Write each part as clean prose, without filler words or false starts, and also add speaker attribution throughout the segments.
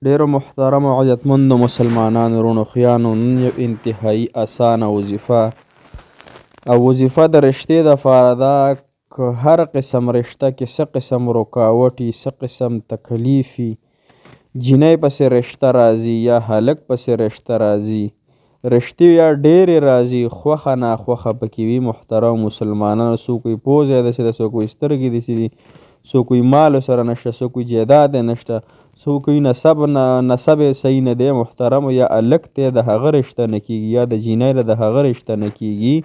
Speaker 1: ډیرو محترمو او عزتمندو مسلمانانو وروڼو خویانو، نن یو انتهایی اسانه وظیفه د رشتې دپاره ده. که هر قسم رشته کې څه قسم رکاوټ وي، څه قسم تکلیف وي، جینۍ پسې رشته راځي یا هلک پسې رشته راځي، رشتې یا ډېرې راځي، خوښه ناخوښه پکې وي. محترم مسلمانانو، څوک وایي پوزه یې داسې ده، څوک وایي سترګې داسې دي، څوک وایي مال ورسره نشته، څوک وایي جایداد یې نشته، څوک وایي نسب یې صحیح نه دی. محترمو، یا هلک دی د هغه رشته نه کېږي، یا د جینۍ له د هغه رشته نه کېږي،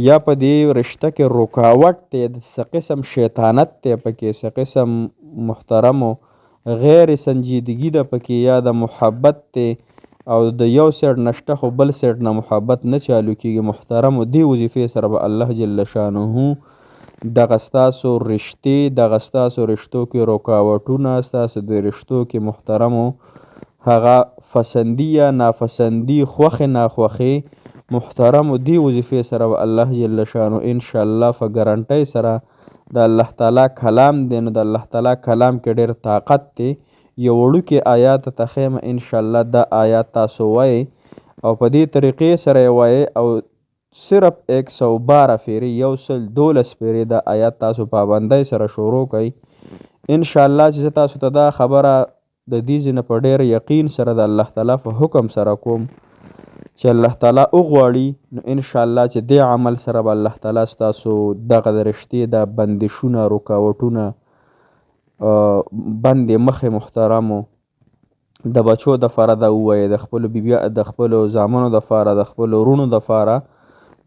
Speaker 1: یا په دې رشته کې رکاوټ دی، څه قسم شیطانت دی پکې، څه قسم محترمو غیر سنجیدګي ده پکې، یا د محبت دی او د یو سیډ نشته خو بل سیډ نه محبت نه چالو کېږي. محترمو، دې وظیفې سره به الله جل شانه دغه ستاسو رشتې، دغه ستاسو رشتو کې رکاوټونه، ستاسو د رشتو کې محترمو هغه فسندي یا ناپسندي، خوښې ناخوښې، محترمو دې وظیفې سره به الله جل شانه انشاءالله په ګارنټۍ سره د الله تعالی کلام دی، نو د الله تعالی کلام کې ډېر طاقت دی. یو وړوکی آیات ته ښیم انشاءالله، دا آیات تاسو وایئ او په دې طریقې سره یې وایئ او صرف 112 پیرې، 112 پیرې دا آیات تاسو پابندۍ سره شروع کړئ. انشاءالله چې زه تاسو ته دا خبره د دې ځای نه په ډېر یقین سره د الله تعالی په حکم سره کوم چې الله تعالی وغواړي، نو انشاءالله چې دې عمل سره به الله تعالی ستاسو دغه د رشتې د بندشونه، رکاوټونه بندې مخې. محترمو، د بچو دپاره دا ووایئ، د خپلو د خپلو زامنو دپاره، د خپلو وروڼو دپاره،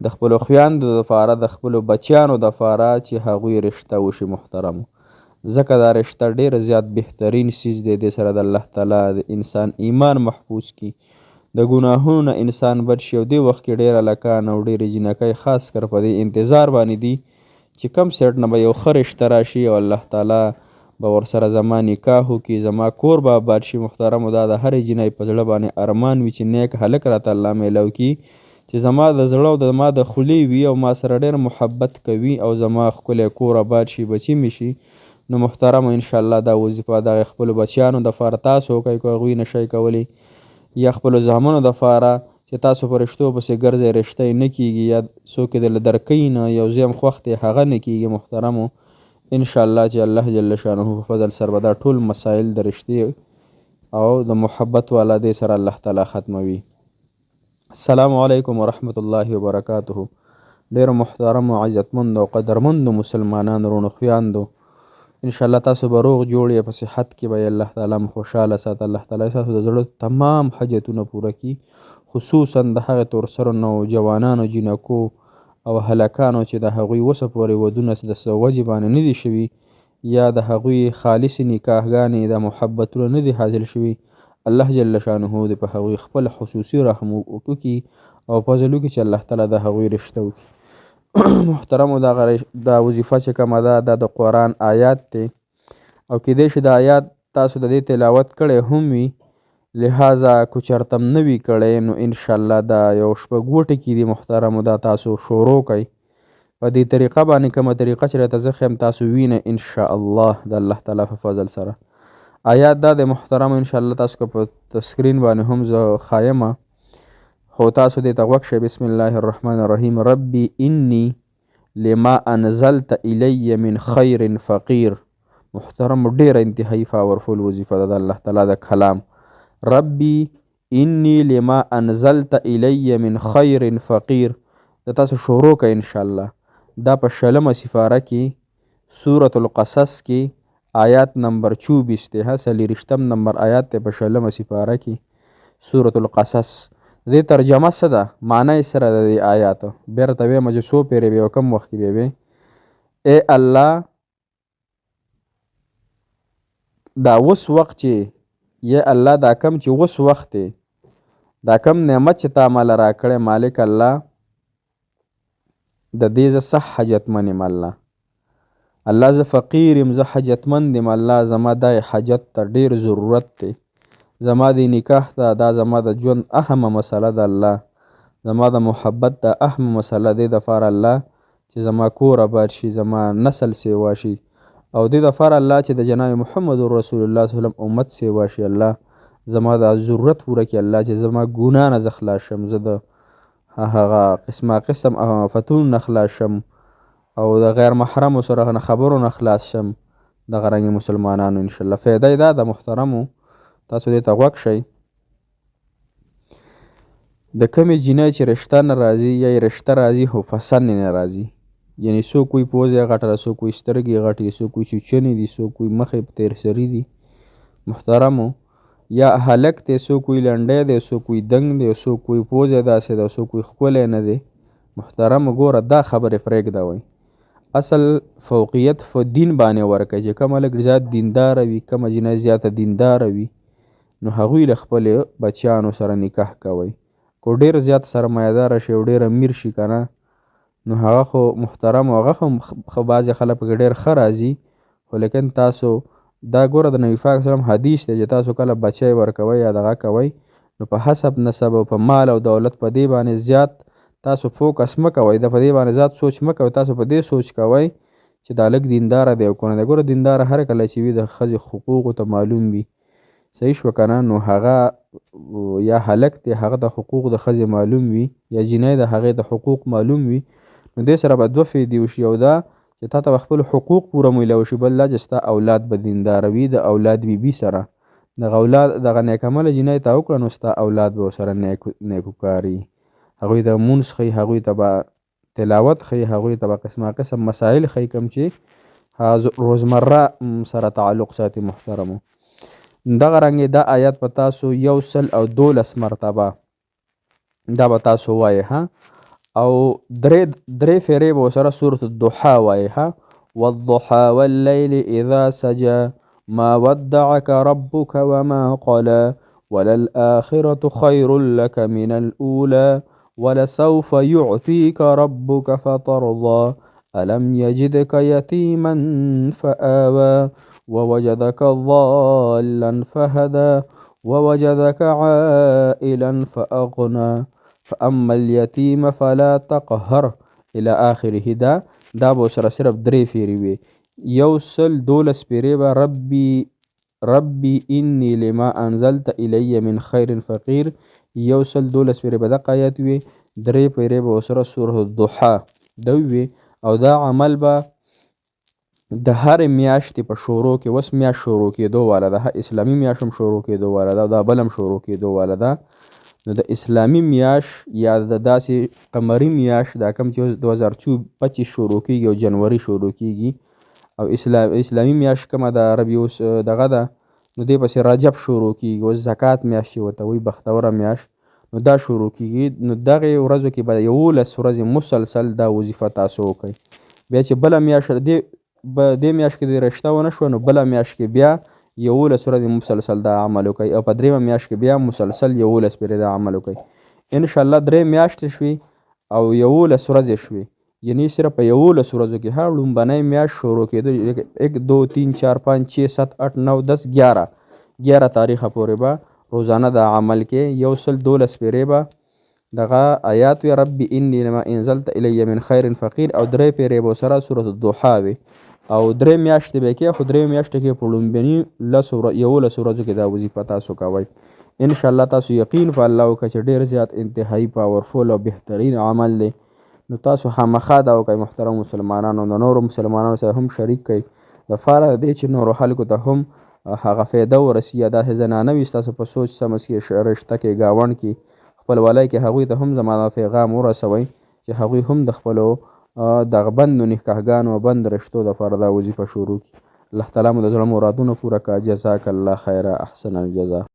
Speaker 1: د خپلو خویندو دپاره، د خپلو بچیانو دپاره چې هغوی رشته وشي. محترمو، ځکه دا رشته ډېر زیات بهترین څیز دی. دې سره د الله تعالی د انسان ایمان محفوظ کي، د ګناهونو نه انسان بچ شي. او دې وخت کې ډېر هلکان او ډېرې جینکۍ خاص کر په دې انتظار باندې دي چې کم سیټ نه به یو ښه رشته راشي او الله تعالی به ورسره زما نکاح وکړي، زما کور به آباد شي. محترمو، دا د هرې جینۍ په زړه باندې ارمان وي چې نیک هلک راته الله میلاو کړي چې زما د زړه او زما د خولې وي او ما سره ډېر محبت کوي او زما ښکلی کور آباد شي، بچي مې شي. نو محترمو، انشاءالله دا وظیفه دغه خپلو بچیانو دپاره تاسو وکئ که هغوی نشئ کولی، یا خپلو زامنو دپاره چې تاسو په رشتو پسې ګرځئ، رشته یې نه کېږي، یا څوک یې درله درکوي نه، یو ځای هم خوښ دی هغه نه کېږي. محترمو، انشاءالله چې الله جل شانه په فضل سره به دا ټول مسایل د رشتې او د محبت والا دې سره الله تعالی ختموي. السلام علیکم ورحمت الله وبرکاته. ډېرو محترمو، عزتمندو او قدرمندو مسلمانانو وروڼو خویندو، انشاءالله تاسو به روغ جوړ یې، په صحت کې به یې الله تعالی مو خوشحاله ساتي. الله تعالی ستاسو د زړه تمام حاجتونه پوره کړي، خصوصا د هغې تورسرو جوانانو، جینکو او هلکانو چې د هغوی وسه پورې ودونه د څه وجې باندې نه دي شوي، یا د هغوی خالصې نکاحګانې د محبتونه نه دي حاصل شوي. الله جل شانه دې په هغوی خپل خصوصي رحم وکړي او فضل وکړي چې الله تعالی د هغوی رشته وکړي. محترمو، دا وظیفه چې کومه ده، دا د قرآن آیات دی او کیدای شي دا آیات تاسو د دې تلاوت کړی هم وي، لہذا که چېرته م نه وي کړی نو انشاءالله دا یو شپږ ټکي دي. محترمو، دا تاسو شروع کړئ په دې طریقه باندې، کومه طریقه چې راته زه ښیم تاسو وینئ انشاءالله د الله تعالی په فضل سره. آیات دا د محترمو انشاءالله تاسو که په سکرین باندې هم زه ښایمه، خو تاسو دې ته غوږ شئ. بسم الله الرحمن الرحیم. ربي انی لما انزلت الی من خیر فقیر. محترم، ډېره انتهایی پاورفول وظیفه ده د الله تعالی د کلام. ربي انی لما انزلت الی من خیر فقیر. د تاسو شروع کړئ انشاءالله. دا په 20مه سپاره کې سورة القصص کې آیات نمبر 24 دی، 40 نمبر آیات دی په 20مه سپاره کې سورة القصص. د دې ترجمه څه ده، معنی سره د دې آیاتو بیرته ویمه چې څو پیرې به او کم وخت کې به وې. ای الله، دا اوس وخت چې یا الله دا کم چې اوس وخت دی، دا کم نعمت چې تا ماله راکړی مالک الله، د دې زه څه حاجتمن یم الله زه فقیر یم، زه حاجتمند یم الله، زما دا حاجت ته ډېر ضرورت دی، زما د نکاح ته دا زما د ژوند اهمه مسله ده الله، زما د محبت د اهمه مسله دې دپاره الله چې زما کور آباد شي، زما نسل سیوا شي، او دې دپاره الله چې د جناب محمد رسول الله صلی الله علیه وسلم امت سیوا شي الله. زما دا ضرورت پوره کړي الله چې زما ګناه نه زه خلاص شم، زه د هغه قسمه قسم آفتونو نه خلاص شم او د غیر محرمو سره نه خبرو نه خلاص شم. دغه رنګې مسلمانانو انشاءالله فایده یې دا د محترمو تاسو دې ته غوږ شئ. د کمې جینۍ چې رشته نه راځي یا یې رشته راځي خو فسن نه راځي، یعنی څوک وایي پوزه یې غټه ده، څوک وایي سترګې یې غټې دي، څوک وایي چوچنې دي، څوک وایي مخ یې تیر سري دي. محترمو یا هلک دی، څوک وایي لنډی دی، څوک وایي دنګ دی، څوک وایي پوزه یې داسې ده، څوک وایي ښکلی نه دی. محترمو ګوره دا خبرې پرېږده وایي، اصل فوقیت په دین باندې ورکړئ چې کومه لږ زیات دینداره وي، کومه جینۍ زیاته دینداره وي نو هغوی له خپلې بچیانو سره نکاح کوئ. کو ډېر زیات سرمایه‌داره شي او ډېر امیر شي که نه نو هغه خو محترم هغه خو بعضې خلک پکې ډېر ښه راځي، خو لیکن تاسو دا ګوره د نبي پاک وسلم حدیث دی چې تاسو کله بچی ورکوئ یا دغه کوئ نو په حسب نسب او په مال او دولت په دې باندې زیات تاسو فوکس مه کوئ، د په دې باندې زیات سوچ مه کوئ، تاسو په دې سوچ کوئ چې دا لږ دینداره دی او که نه دی. ګوره دینداره هر کله چې وي د ښځې حقوقو ته معلوم وي، صحیح شوه که نه، نو هغه یا هلک دی هغه د حقوق د ښځې معلوم وي یا جینۍ د هغې د حقوق معلوم وي نو دې سره به دوه فایدې وشي. یو دا چې تا ته به خپل حقوق پوره میلاو شي، بل دا چې ستا اولاد به دینداره وي، د اولاد بیبي سره دغه اولاد دغه نیکعمله جینۍ ته وکړه نو ستا اولاد به ورسره نیکوکار وي، هغوی ته مونځ ښیي، هغوی ته به تلاوت ښیي، هغوی ته به قسمه قسم مسایل ښیي کوم چې روزمره سره تعلق ساتي. محترمو دغه رنګې دا آیات په تاسو 112 مرتبه دا به تاسو وایئ ها، او درې فیرې به ورسره سورة الضحا وایئ ها. والضحى واللیل اذا سجى ما ودعك ربك وما قلى وللآخرة خير لك من الأولى ولسوف يعطيك ربك فترضى ألم يجدك يتيما فآوى ووجدك ضالا فهدى ووجدك عائلا فأغنى فأما اليتيم فلا تقهر إلى آخره. دا به سره صرف درې فیرې وي. 112 پیرې به ربي إني لما أنزلت إلي من خير فقير، 112 پیرې به دغه آیات وي، درې پیرې به ورسره سورة الضحا دا وي. او دا عمل به د هرې میاشتې په شروع کې، اوس میاشت شروع کېدو واله ده، اسلامي میاشت هم شروع کېدو واله ده او دا بل هم شروع کېدو واله ده، نو د اسلامي میاشت یا د داسې قمري میاشت دا کوم چې 2025 شروع کېږي او جنوري شروع کېږي او اسلامي میاشت کومه د عربي اوس دغه ده نو دې پسې رجب شروع کېږي، اوس زکات میاشت چې ورته وایي بختوره میاشت نو دا شروع کېږي. نو دغې ورځو کې به 11 ورځې مسلسل دا وظیفه تاسو وکئ. بیا چې بله میاشت دې میاشت کې د رشته ونه شوه نو بله میاشت کې بیا 11 ورځې مسلسل دا عمل وکئ او په درېیمه میاشت کې بیا مسلسل 11 پیرې دا عمل وکئ. انشاءالله 3 میاشتې شوي او 11 ورځې شوي، یعنی صرف په 11 ورځو کې هر لومبنۍ میاشت شروع کېدو 1 2 3 4 5 6 7 8 9 10 11 تاریخه پورې به روزانه دا عمل کې 112 پیرې به دغه آیات وي ربي إني لما أنزلت إلي من خير فقير او 3 پیرې به سره سورة الضحا وي او 3 میاشتې به کې، خو 3 میاشتې کې په لومبني 11 ورځو کې دا وظیفه تاسو کوئ. انشاءالله تاسو یقین په الله وکړئ چې ډېر زیات انتهایی پاورفول او بهترین عمل دی، نو تاسو خامخا دا وکړئ. محترم مسلمانانو د نورو مسلمانانو سره هم شریک کړئ دپاره د دې چې نورو خلکو ته هم هغه فایده ورسي یا داسې زنانه وي ستاسو په سوچ سمج کې رشته کې ګاونډ کې خپلوالۍ کې هغوی ته هم زما دا پیغام ورسوئ چې هغوی هم د خپلو دغه بندو نکاحګانو او بند رشتو دپاره دا وظیفه شروع کړي. الله تعالی مو د زړه مرادونه پوره کړه. جزاک الله خیره، احسن الجزا.